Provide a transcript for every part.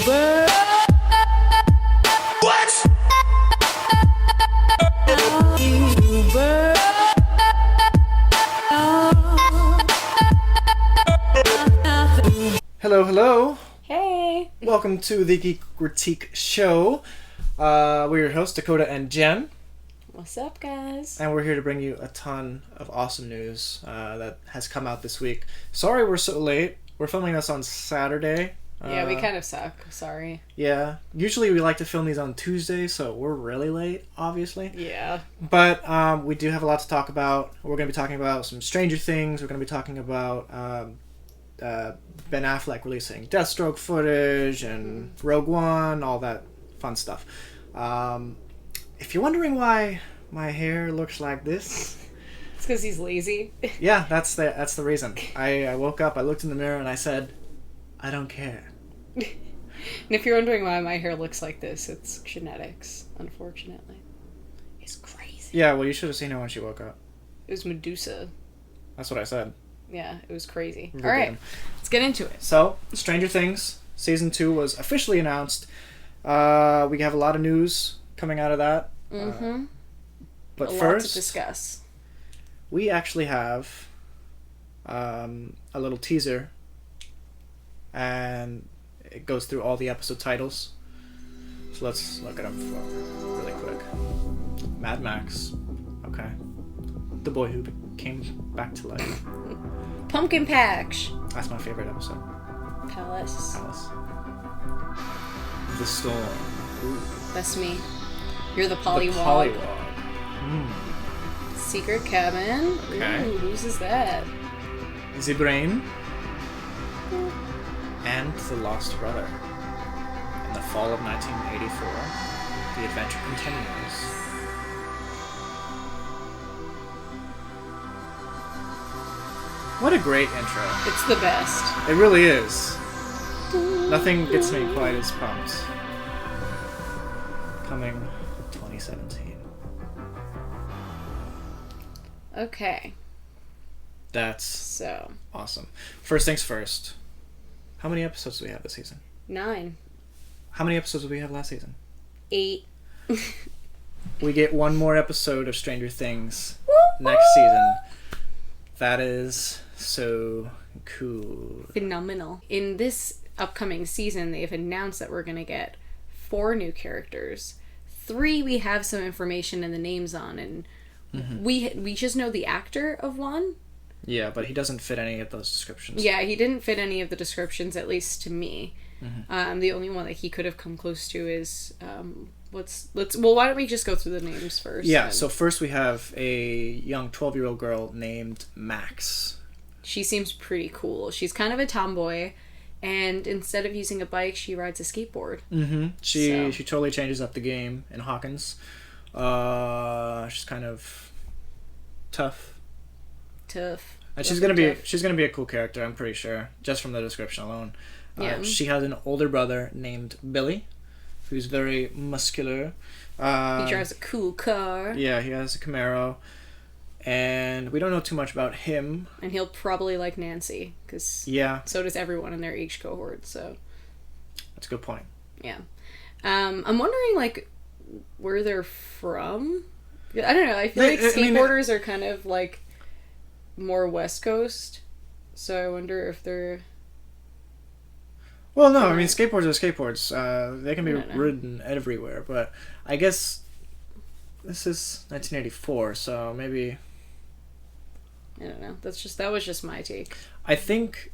Hello, hello. Hey. Welcome to the Geekritique Show. We're your hosts, Dakota and Jen. What's up, guys? And we're here to bring you a ton of awesome news that has come out this week. Sorry we're so late. We're filming this on Saturday. Yeah, we kind of suck. Sorry. Yeah. Usually we like to film these on Tuesday, so we're really late, obviously. Yeah. But we do have a lot to talk about. We're going to be talking about some Stranger Things. We're going to be talking about Ben Affleck releasing Deathstroke footage and Rogue One, all that fun stuff. If you're wondering why my hair looks like this... It's because he's lazy. Yeah, that's the reason. I woke up, I looked in the mirror, and I said, I don't care. And if you're wondering why my hair looks like this, it's genetics, unfortunately. It's crazy. Yeah, well, you should have seen her when she woke up. It was Medusa. That's what I said. Yeah, it was crazy. Verbatim. All right, let's get into it. So, Stranger Things Season 2 was officially announced. We have a lot of news coming out of that. Mm-hmm. But a first, lot to discuss. We actually have a little teaser, and it goes through all the episode titles. So let's look at them really quick. Mad Max. Okay. The boy who came back to life. Pumpkin Patch. That's my favorite episode. Palace. The Storm. Ooh. That's me. You're the The Pollywog. Pollywog. Secret Cabin. Okay. Ooh, whose is that? The Brain. And The Lost Brother. In the fall of 1984, the adventure continues. What a great intro. It's the best. It really is. Nothing gets me quite as pumped. Coming 2017. Okay. That's So. awesome. First things first. How many episodes do we have this season? 9. How many episodes did we have last season? 8. We get one more episode of Stranger Things next season. That is so cool. Phenomenal. In this upcoming season, they've announced that we're going to get 4 new characters. 3 we have some information and the names on, and we just know the actor of one. Yeah, but he doesn't fit any of those descriptions. Yeah, he didn't fit any of the descriptions, at least to me. The only one that he could have come close to is why don't we just go through the names first? Yeah, so first we have a young 12-year-old girl named Max. She seems pretty cool. She's kind of a tomboy, and instead of using a bike, she rides a skateboard. Mm-hmm. She totally changes up the game in Hawkins. She's kind of tough. And she's gonna be a cool character, I'm pretty sure, just from the description alone. Yeah. She has an older brother named Billy, who's very muscular. He drives a cool car. Yeah, he has a Camaro. And we don't know too much about him. And he'll probably like Nancy, because so does everyone in their age cohort, so... That's a good point. Yeah. I'm wondering, like, where they're from? I don't know, I feel like skateboarders are kind of, like, more West Coast, so I wonder if they're... Well, no, I mean, skateboards are skateboards. They can be ridden everywhere, but I guess this is 1984, so maybe... I don't know. That was just my take. I think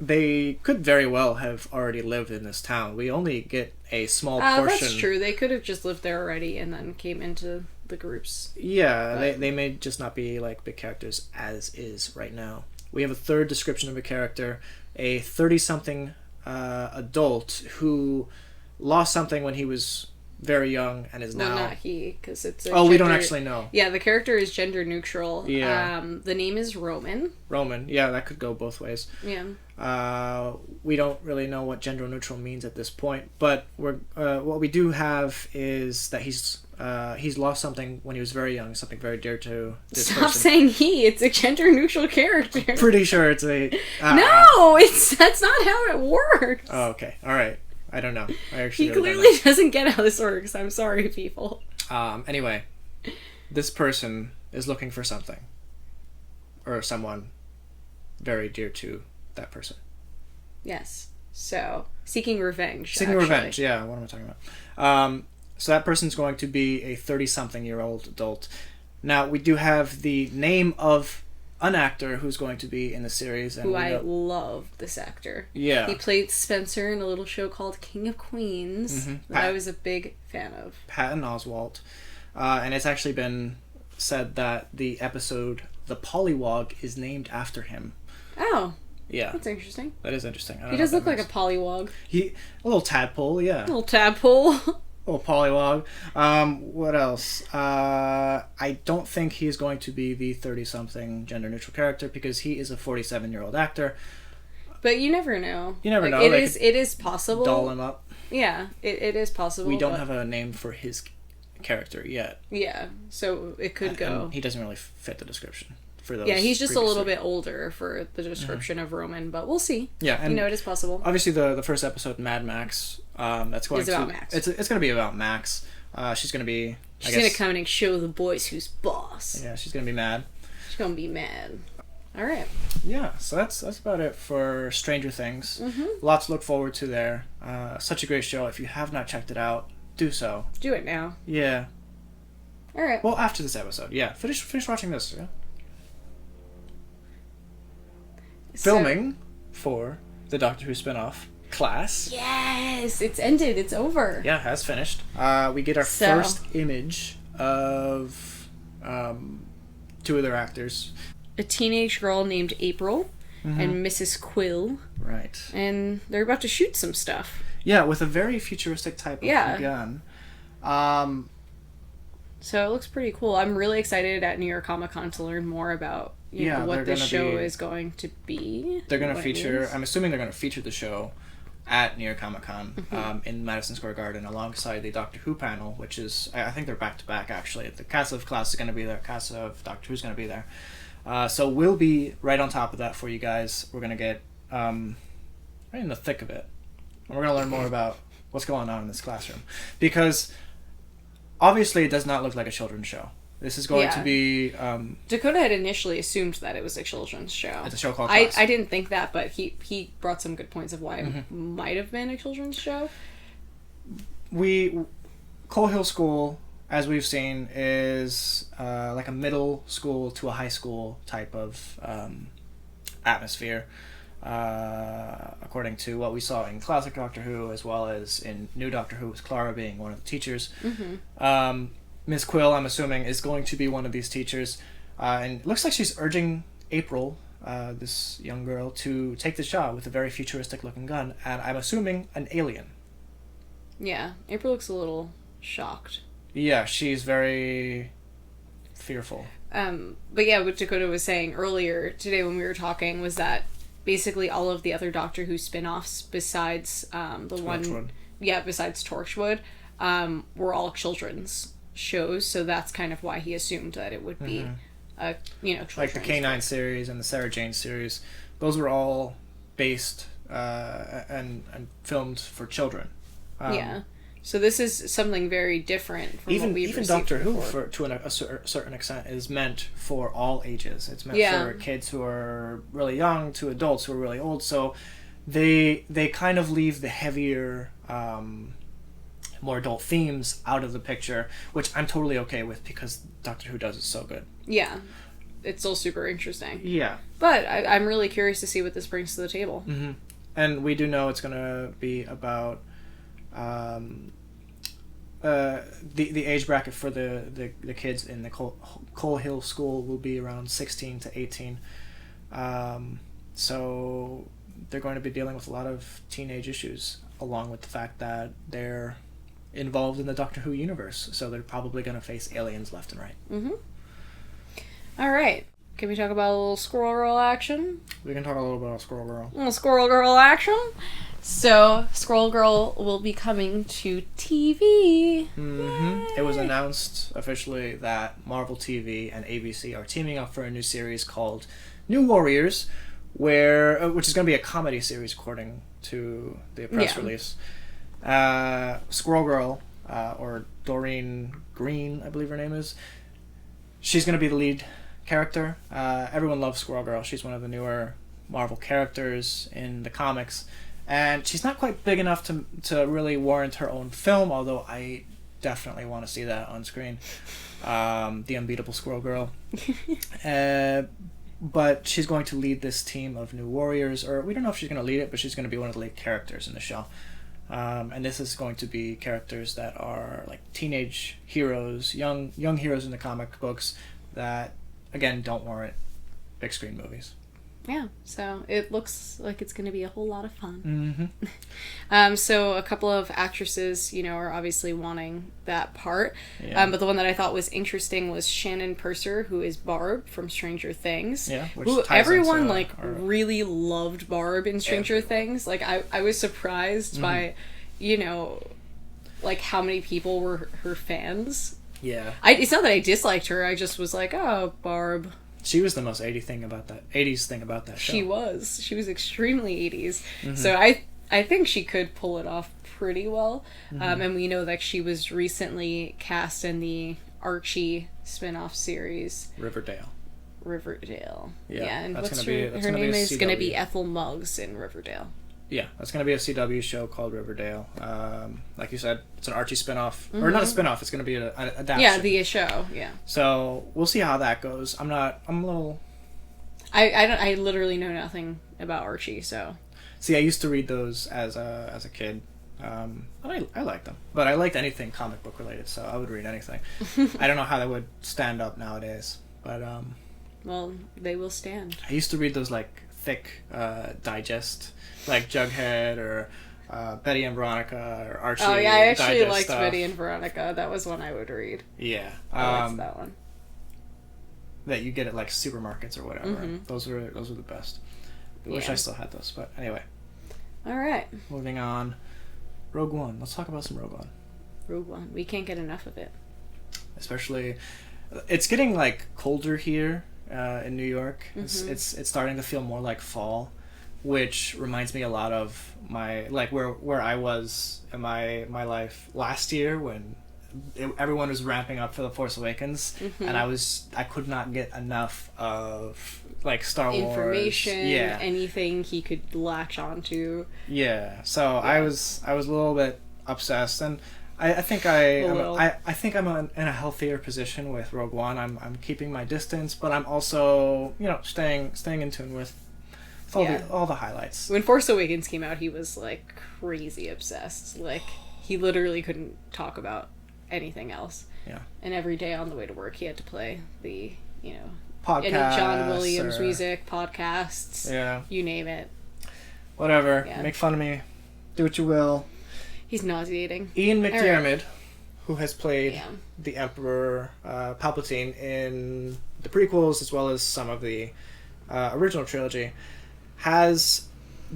they could very well have already lived in this town. We only get a small portion. That's true. They could have just lived there already and then came into the groups. Yeah, they may just not be like big characters as is right now. We have a third description of a character, a 30-something adult who lost something when he was very young and is now... Well, not he, because it's we don't actually know. Yeah, the character is gender neutral. Yeah. The name is Roman. Yeah, that could go both ways. Yeah. We don't really know what gender neutral means at this point, but what we do have is that he's lost something when he was very young, something very dear to this person. Stop saying he. It's a gender neutral character. Pretty sure it's a... No, that's not how it works. Oh, okay. All right. I don't know. I actually He really clearly doesn't get how this works. I'm sorry, people. don't know. Anyway, this person is looking for something. Or someone very dear to that person. Yes. So, seeking revenge. Seeking revenge, yeah. What am I talking about? So that person's going to be a 30-something-year-old adult. Now, we do have the name of an actor who's going to be in the series. And I love this actor. Yeah. He played Spencer in a little show called King of Queens that I was a big fan of. Patton Oswalt. And it's actually been said that the episode The Pollywog is named after him. Oh. Yeah. That's interesting. That is interesting. He does look like a pollywog. A little tadpole, yeah. A little tadpole. Oh, pollywog. What else? I don't think he's going to be the 30-something gender-neutral character because he is a 47-year-old actor. But you never know. You never know. It is possible. Doll him up. Yeah, it is possible. We don't have a name for his character yet. Yeah, so it could go. And he doesn't really fit the description for those. Yeah, he's just a little bit older for the description of Roman, but we'll see. Yeah, and it is possible. Obviously, the first episode, Mad Max, that's going about Max. It's going to be about Max. She's going to be. She's going to come in and show the boys who's boss. Yeah, she's going to be mad. She's going to be mad. All right. Yeah, so that's about it for Stranger Things. Lots to look forward to there. Such a great show. If you have not checked it out, do so. Do it now. Yeah. All right. Well, after this episode, yeah. Finish watching this. Yeah. Filming for the Doctor Who spinoff, Class. Yes, it's ended. It's over. Yeah, has finished. We get our first image of two of their actors. A teenage girl named April and Mrs. Quill. Right. And they're about to shoot some stuff. Yeah, with a very futuristic type of gun. So it looks pretty cool. I'm really excited at New York Comic Con to learn more about what this show is going to be. They're going to feature, I'm assuming they're going to feature the show at New York Comic Con in Madison Square Garden alongside the Doctor Who panel, which is, I think they're back to back actually. The cast of Class is going to be there, cast of Doctor Who's going to be there. So we'll be right on top of that for you guys. We're going to get right in the thick of it. And we're going to learn more about what's going on in this classroom. Because obviously it does not look like a children's show. This is going to be... Dakota had initially assumed that it was a children's show. It's a show called Class. I didn't think that, but he brought some good points of why it might have been a children's show. Coal Hill School, as we've seen, is like a middle school to a high school type of atmosphere, according to what we saw in classic Doctor Who, as well as in New Doctor Who, with Clara being one of the teachers. Miss Quill, I'm assuming, is going to be one of these teachers, and it looks like she's urging April, this young girl, to take the shot with a very futuristic-looking gun, and I'm assuming an alien. Yeah, April looks a little shocked. Yeah, she's very fearful. But yeah, what Dakota was saying earlier today when we were talking was that basically all of the other Doctor Who spin-offs besides besides Torchwood, were all children's shows, so that's kind of why he assumed that it would be a like the K9 series and the Sarah Jane series. Those were all based and filmed for children. So this is something very different from what we've even received Doctor before. Who, to a certain extent, is meant for all ages. It's meant for kids who are really young to adults who are really old. So they kind of leave the heavier, more adult themes out of the picture, which I'm totally okay with because Doctor Who does it so good. Yeah. It's still super interesting. Yeah. But I'm really curious to see what this brings to the table. And we do know it's going to be about the age bracket for the kids in the Coal Hill School will be around 16 to 18. So they're going to be dealing with a lot of teenage issues, along with the fact that they're involved in the Doctor Who universe. So they're probably going to face aliens left and right. All right. Can we talk about a little Squirrel Girl action? We can talk a little bit about Squirrel Girl. A little Squirrel Girl action. So, Squirrel Girl will be coming to TV. It was announced officially that Marvel TV and ABC are teaming up for a new series called New Warriors, which is going to be a comedy series according to the press release. Squirrel Girl, or Doreen Green, I believe her name is. She's going to be the lead character. Everyone loves Squirrel Girl. She's one of the newer Marvel characters in the comics. And she's not quite big enough to really warrant her own film, although I definitely want to see that on screen. The Unbeatable Squirrel Girl. But she's going to lead this team of new warriors, or we don't know if she's going to lead it, but she's going to be one of the lead characters in the show. And this is going to be characters that are like teenage heroes, young heroes in the comic books that, again, don't warrant big screen movies. Yeah, so it looks like it's going to be a whole lot of fun. Mm-hmm. So a couple of actresses, are obviously wanting that part. Yeah. But the one that I thought was interesting was Shannon Purser, who is Barb from Stranger Things. Yeah, which who ties everyone into really loved Barb in Stranger Things. Like I was surprised by, like how many people were her fans. Yeah. It's not that I disliked her. I just was like, oh, Barb. She was the most 80s thing about that show. She was extremely 80s. Mm-hmm. So I think she could pull it off pretty well. Mm-hmm. And we know that she was recently cast in the Archie spin-off series Riverdale. Yeah, and that's what's her name is going to be Ethel Muggs in Riverdale. Yeah, that's going to be a CW show called Riverdale. Like you said, it's an Archie spinoff. Mm-hmm. Or not a spinoff, it's going to be an adaptation. Yeah, the show, yeah. So, we'll see how that goes. I'm a little... I literally know nothing about Archie, so... See, I used to read those as a kid. I liked them. But I liked anything comic book related, so I would read anything. I don't know how that would stand up nowadays, but... Well, they will stand. I used to read those, like, thick digest... like Jughead or Betty and Veronica or Archie. Oh yeah, I actually liked stuff. Betty and Veronica. That was one I would read. Yeah, I liked that one. That you get at like supermarkets or whatever. Mm-hmm. Those were the best. I wish I still had those, but anyway. All right. Moving on. Rogue One. Let's talk about some Rogue One. Rogue One. We can't get enough of it. Especially, it's getting like colder here in New York. Mm-hmm. It's starting to feel more like fall. Which reminds me a lot of my where I was in my life last year when everyone was ramping up for The Force Awakens, mm-hmm. and I could not get enough of like Star Wars information, anything he could latch onto. Yeah, so yeah. I was a little bit obsessed, and I think I'm in a healthier position with Rogue One. I'm keeping my distance, but I'm also staying in tune with. All the highlights. When Force Awakens came out, he was like crazy obsessed. Like he literally couldn't talk about anything else. Yeah. And every day on the way to work, he had to play the podcasts, any John Williams music, podcasts. Yeah. You name it. Whatever. Yeah. Make fun of me. Do what you will. He's nauseating. Ian McDiarmid, who has played the Emperor Palpatine in the prequels as well as some of the original trilogy, has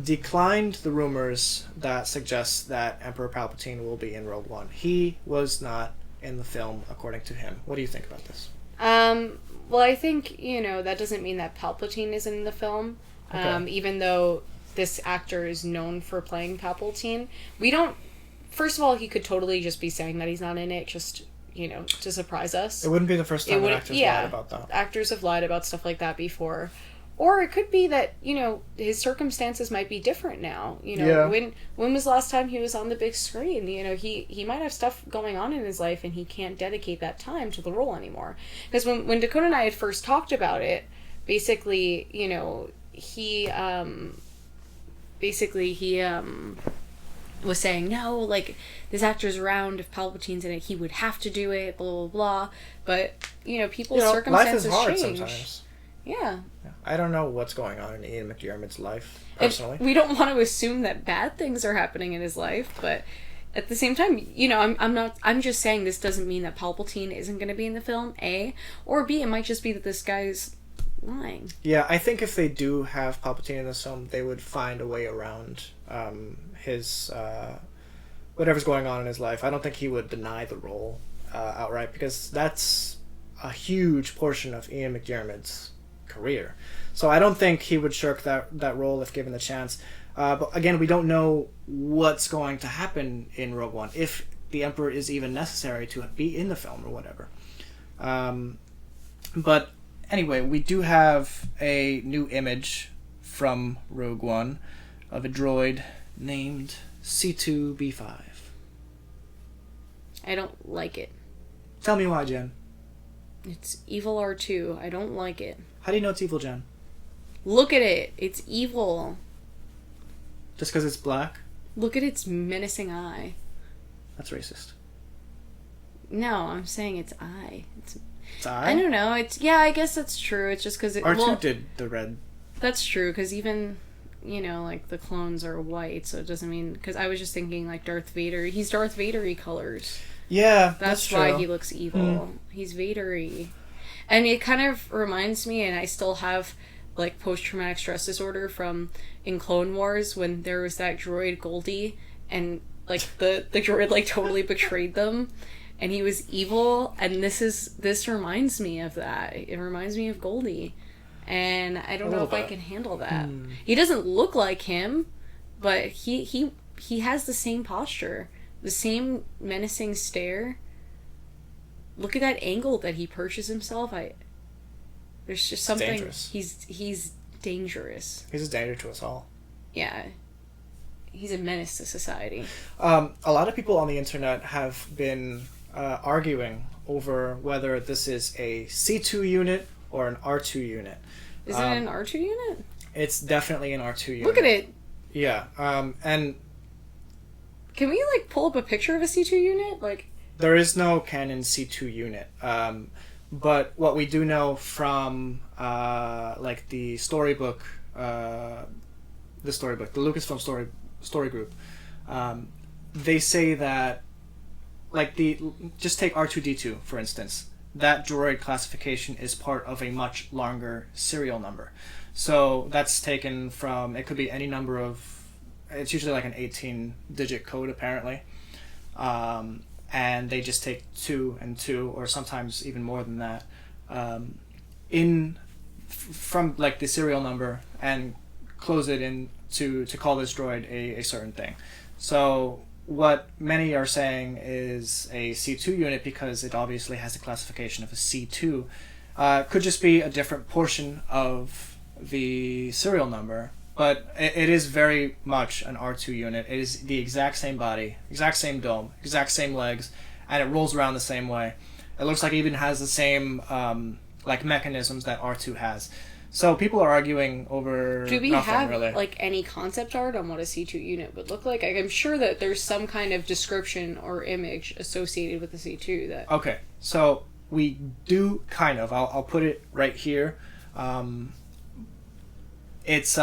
declined the rumors that suggest that Emperor Palpatine will be in Rogue One. He was not in the film, according to him. What do you think about this? Well, I think, that doesn't mean that Palpatine is in the film. Okay. Even though this actor is known for playing Palpatine. First of all, he could totally just be saying that he's not in it, just, to surprise us. It wouldn't be the first time actors lied about that. Actors have lied about stuff like that before. Or it could be that, his circumstances might be different now. When was the last time he was on the big screen? He might have stuff going on in his life and he can't dedicate that time to the role anymore. Because when Dakota and I had first talked about it, basically, he was saying, no, like, this actor's around, if Palpatine's in it, he would have to do it, blah, blah, blah. But, people's circumstances life is hard change. Sometimes. Yeah. I don't know what's going on in Ian McDiarmid's life, personally. And we don't want to assume that bad things are happening in his life, but at the same time, I'm just saying this doesn't mean that Palpatine isn't going to be in the film, A, or B, it might just be that this guy's lying. Yeah, I think if they do have Palpatine in this film, they would find a way around his whatever's going on in his life. I don't think he would deny the role outright, because that's a huge portion of Ian McDiarmid's career. So I don't think he would shirk that role if given the chance. But again, we don't know what's going to happen in Rogue One, if the Emperor is even necessary to be in the film or whatever. But anyway, we do have a new image from Rogue One of a droid named C2B5. I don't like it. Tell me why, Jen. It's evil R2. I don't like it. How do you know it's evil, Jen? Look at it. It's evil. Just because it's black? Look at its menacing eye. That's racist. No, I'm saying its eye. It's eye? I don't know. I guess that's true. It's just because R2 did the red. That's true, because even, like, the clones are white, so it doesn't mean... Because I was just thinking, like, Darth Vader. He's Darth Vader-y colors. Yeah, that's true. why he looks evil. He's Vader-y. And it kind of reminds me, and I still have, like, post-traumatic stress disorder from in Clone Wars when there was that droid Goldie, and, like, the droid, like, totally betrayed them. And he was evil, and this reminds me of that. It reminds me of Goldie. And I don't know if I can handle that. He doesn't look like him, but he has the same posture. The same menacing stare. Look at that angle that he perches himself. There's just something... Dangerous. He's dangerous. He's a danger to us all. Yeah. He's a menace to society. A lot of people on the internet have been arguing over whether this is a C2 unit or an R2 unit. Is it an R2 unit? It's definitely an R2 unit. Look at it. Yeah. And... Can we, like, pull up a picture of a C2 unit? Like... There is no canon C2 unit. But what we do know from, like, the storybook, the Lucasfilm story group, they say that, like, just take R2-D2, for instance. That droid classification is part of a much longer serial number. So that's taken from, it could be any number of, it's usually like an 18-digit code, apparently. And they just take 2 and 2, or sometimes even more than that, from like the serial number, and close it in to call this droid a certain thing. So what many are saying is a C2 unit, because it obviously has the classification of a C2, could just be a different portion of the serial number. But it is very much an R2 unit. It is the exact same body, exact same dome, exact same legs, and it rolls around the same way. It looks like it even has the same like mechanisms that R2 has. So people are arguing over Do we nothing, have really. like any concept art on what a C2 unit would look like? I'm sure that there's some kind of description or image associated with the C2 that... Okay, so we do kind of. I'll put it right here. It's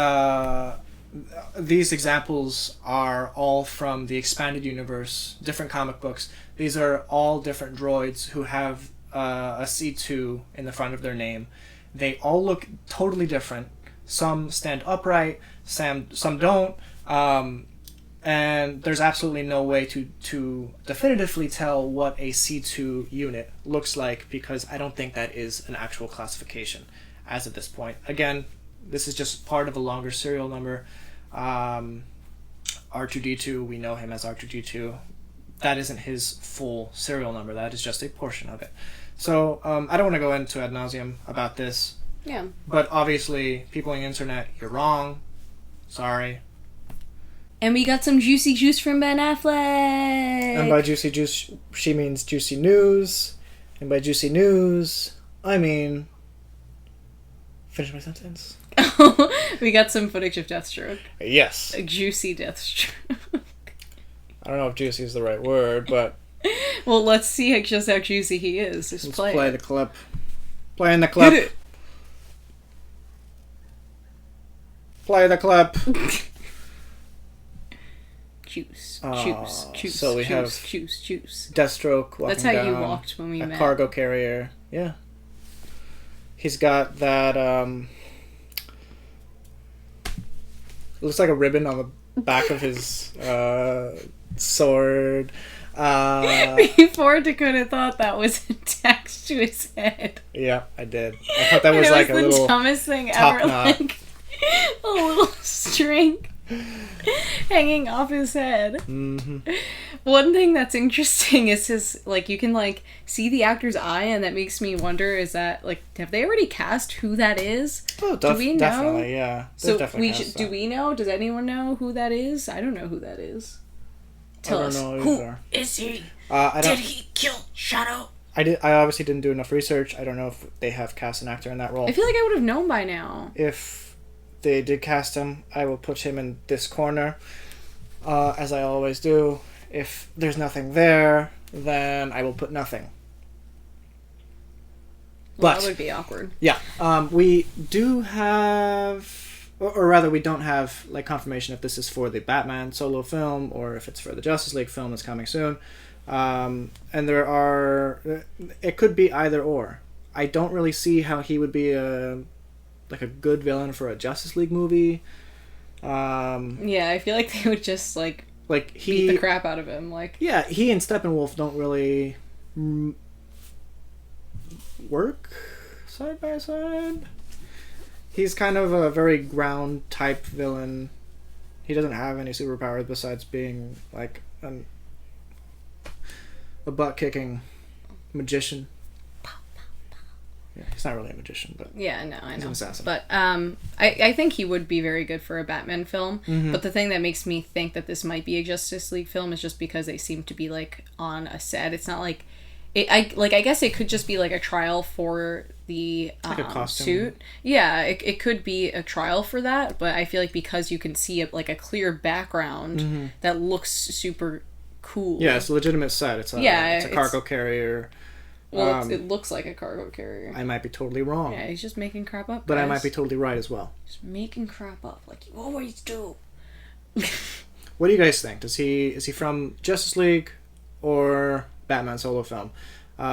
these examples are all from the expanded universe, different comic books. These are all different droids who have a C2 in the front of their name. They all look totally different. Some stand upright, some don't, and there's absolutely no way to definitively tell what a C2 unit looks like, because I don't think that is an actual classification as of this point. Again, this is just part of a longer serial number. R2-D2, we know him as R2-D2. That isn't his full serial number. That is just a portion of it. So I don't want to go into ad nauseum about this. Yeah. But obviously, people on the internet, you're wrong. Sorry. And we got some juicy juice from Ben Affleck. And by juicy juice, she means juicy news. And by juicy news, I mean... Finish my sentence. We got some footage of Deathstroke. Yes. A juicy Deathstroke. I don't know if juicy is the right word, but... Well, let's see just how juicy he is. Just let's play the clip. Playing the clip. Hit it. Play the clip. Juice. So we have juice. Deathstroke walking That's how down you walked when we met. a cargo carrier. Yeah. He's got that, it looks like a ribbon on the back of his sword. Before Dakota thought that was attached to his head. Yeah, I did. I thought that was like a little dumbest thing top ever. knot. Like a little string. hanging off his head. Mm-hmm. One thing that's interesting is his, like, you can, like, see the actor's eye, and that makes me wonder, is that, like, have they already cast who that is? Oh, do we know? Definitely, yeah. So definitely do we know? Does anyone know who that is? I don't know who that is. Tell us. Who is he? Did he kill Shadow? I obviously didn't do enough research. I don't know if they have cast an actor in that role. I feel like I would have known by now. If they did cast him, I will put him in this corner, as I always do. If there's nothing there, then I will put nothing. Well, that would be awkward. Yeah. We do have... Or rather, we don't have like confirmation if this is for the Batman solo film or if it's for the Justice League film that's coming soon. And there are... It could be either or. I don't really see how he would be a good villain for a Justice League movie. Yeah, I feel like they would just like beat the crap out of him. Like, yeah, he and Steppenwolf don't really work side by side. He's kind of a very ground type villain. He doesn't have any superpowers besides being like a butt kicking magician. Yeah, he's not really a magician, but yeah, no, I know. He's an assassin. But I think he would be very good for a Batman film. Mm-hmm. But the thing that makes me think that this might be a Justice League film is just because they seem to be like on a set. It's not like I guess it could just be like a trial for the like a costume suit. Yeah, it could be a trial for that. But I feel like because you can see like a clear background mm-hmm. that looks super cool. Yeah, it's a legitimate set. It's a cargo carrier. Well, it looks like a cargo carrier. I might be totally wrong. Yeah, he's just making crap up, but guys. I might be totally right as well. Just making crap up like you always do. What do you guys think? Is he from Justice League or Batman solo film?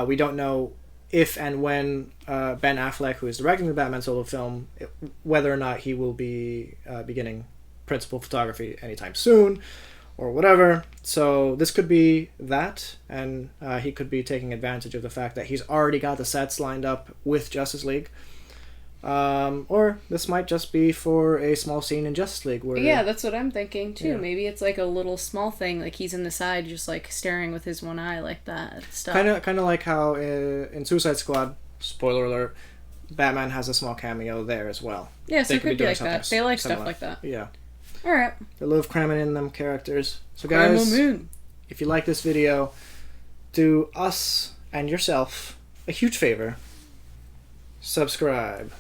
We don't know if and when Ben Affleck, who is directing the Batman solo film, whether or not he will be beginning principal photography anytime soon or whatever. So this could be that, and he could be taking advantage of the fact that he's already got the sets lined up with Justice League. Or this might just be for a small scene in Justice League. Where, yeah, that's what I'm thinking too. Yeah. Maybe it's like a little small thing, like he's in the side just like staring with his one eye like that stuff. Kind of like how in Suicide Squad, spoiler alert, Batman has a small cameo there as well. Yeah, so it could be like that. They like stuff like that. Yeah. Alright. They love cramming in them characters. So guys, if you like this video, do us and yourself a huge favor. Subscribe.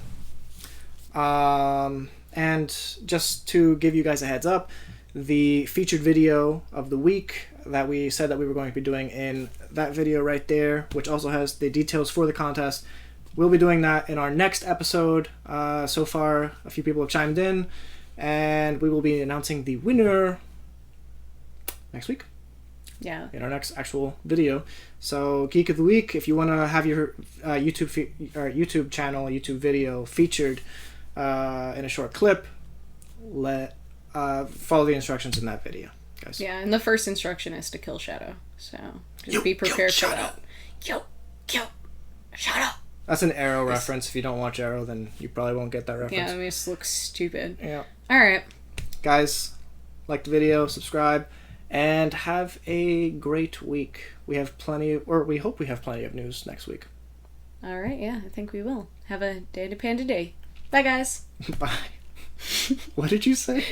And just to give you guys a heads up, the featured video of the week that we said that we were going to be doing in that video right there, which also has the details for the contest, we'll be doing that in our next episode. So far, a few people have chimed in, and we will be announcing the winner next week. Yeah. In our next actual video. So, Geek of the Week, if you want to have your YouTube channel, YouTube video featured in a short clip, follow the instructions in that video, guys. Yeah, and the first instruction is to kill Shadow. So, just be prepared for that. Kill Shadow. That's an Arrow reference. If you don't watch Arrow, then you probably won't get that reference. Yeah, I mean, it just looks stupid. Yeah. Alright. Guys, like the video, subscribe, and have a great week. We hope we have plenty of news next week. Alright, yeah, I think we will. Have a Day to Panda Day. Bye, guys. Bye. What did you say?